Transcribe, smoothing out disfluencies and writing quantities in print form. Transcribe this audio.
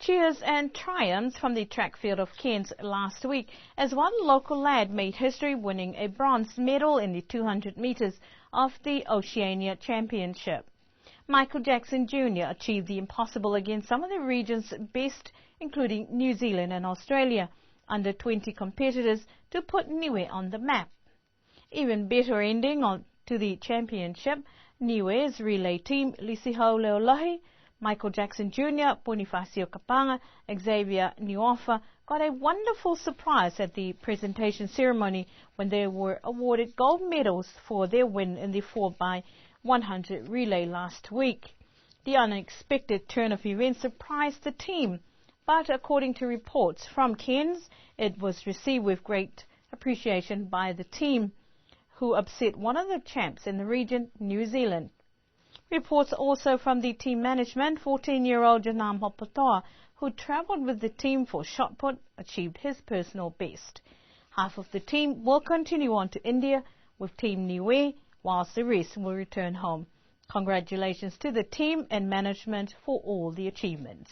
Cheers and triumphs from the track field of Cairns last week as one local lad made history winning a bronze medal in the 200 metres of the Oceania Championship. Michael Jackson Jr. achieved the impossible against some of the region's best, including New Zealand and Australia, under 20 competitors to put Niue on the map. Even better ending on to the championship, Niue's relay team, Lisiho Leolahi, Michael Jackson Jr., Bonifacio Kapanga, Xavier Niofa got a wonderful surprise at the presentation ceremony when they were awarded gold medals for their win in the 4x100 relay last week. The unexpected turn of events surprised the team, but according to reports from Cairns, it was received with great appreciation by the team, who upset one of the champs in the region, New Zealand. Reports also from the team management, 14-year-old Janam Hopotoa, who travelled with the team for shot put, achieved his personal best. Half of the team will continue on to India with Team Niue, whilst the rest will return home. Congratulations to the team and management for all the achievements.